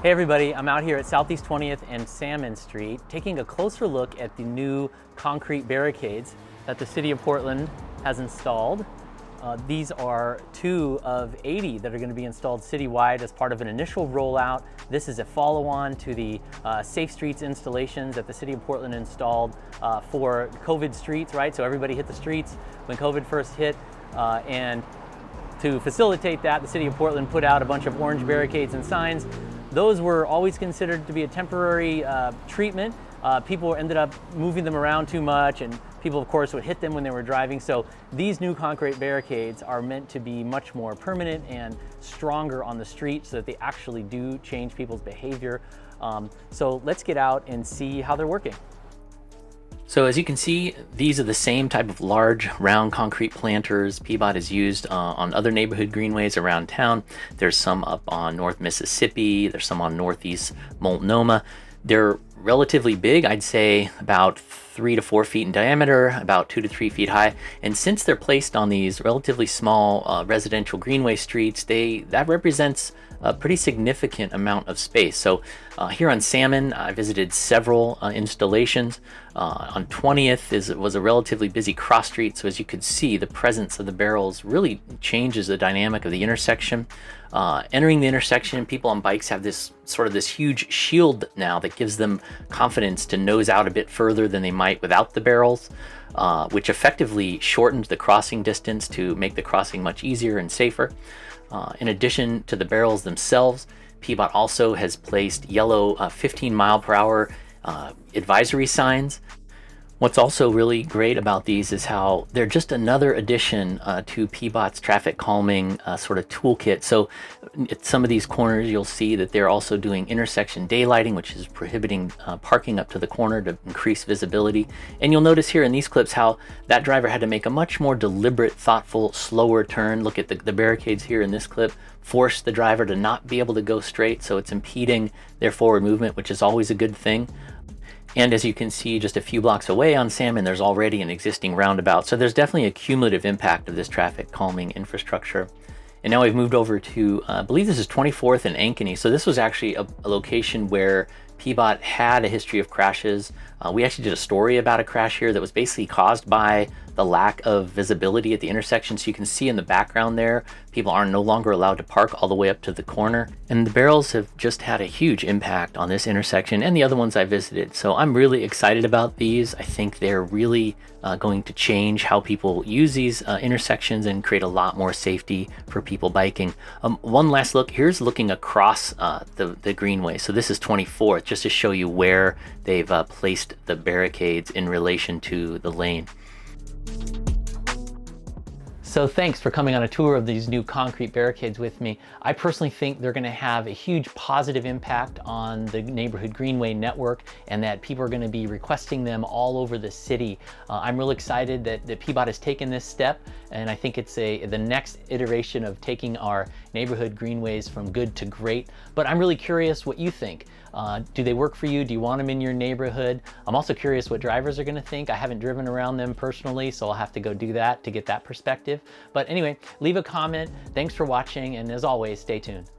Hey everybody, I'm out here at Southeast 20th and Salmon Street taking a closer look at the new concrete barricades that the City of Portland has installed. These are 2 of 80 that are going to be installed citywide as part of an initial rollout. This is a follow-on to the Safe Streets installations that the City of Portland installed for COVID streets, right? So everybody hit the streets when COVID first hit, and to facilitate that, the City of Portland put out a bunch of orange barricades and signs. Those were always considered to be a temporary treatment. People ended up moving them around too much, and people, of course, would hit them when they were driving. So these new concrete barricades are meant to be much more permanent and stronger on the street so that they actually do change people's behavior. So let's get out and see how they're working. So as you can see, these are the same type of large round concrete planters PBOT has used on other neighborhood greenways around town. There's some up on North Mississippi, there's some on Northeast Multnomah. They're relatively big, I'd say about 3 to 4 feet in diameter, about 2 to 3 feet high. And since they're placed on these relatively small residential greenway streets, that represents a pretty significant amount of space. So here on Salmon, I visited several installations. On 20th was a relatively busy cross street, so as you could see, the presence of the barrels really changes the dynamic of the intersection. Entering the intersection, people on bikes have this huge shield now that gives them confidence to nose out a bit further than they might without the barrels, which effectively shortens the crossing distance to make the crossing much easier and safer. In addition to the barrels themselves, PBOT also has placed yellow 15 mile per hour advisory signs. What's also really great about these is how they're just another addition to PBOT's traffic calming sort of toolkit. So at some of these corners, you'll see that they're also doing intersection daylighting, which is prohibiting parking up to the corner to increase visibility. And you'll notice here in these clips how that driver had to make a much more deliberate, thoughtful, slower turn. Look at the barricades here in this clip, force the driver to not be able to go straight, so it's impeding their forward movement, which is always a good thing. And as you can see, just a few blocks away on Salmon, there's already an existing roundabout. So there's definitely a cumulative impact of this traffic calming infrastructure. And now we've moved over to, I believe this is 24th and Ankeny. So this was actually a location where PBOT had a history of crashes. We actually did a story about a crash here that was basically caused by the lack of visibility at the intersection. So you can see in the background there, people are no longer allowed to park all the way up to the corner. And the barrels have just had a huge impact on this intersection and the other ones I visited. So I'm really excited about these. I think they're really going to change how people use these intersections and create a lot more safety for people biking. One last look, here's looking across the Greenway. So this is 24th, just to show you where they've placed the barricades in relation to the lane. So thanks for coming on a tour of these new concrete barricades with me. I personally think they're going to have a huge positive impact on the neighborhood greenway network, and that people are going to be requesting them all over the city. I'm really excited that PBOT has taken this step, and I think it's the next iteration of taking our neighborhood greenways from good to great. But I'm really curious what you think. Do they work for you? Do you want them in your neighborhood? I'm also curious what drivers are going to think. I haven't driven around them personally, so I'll have to go do that to get that perspective. But anyway, leave a comment. Thanks for watching, and as always, stay tuned.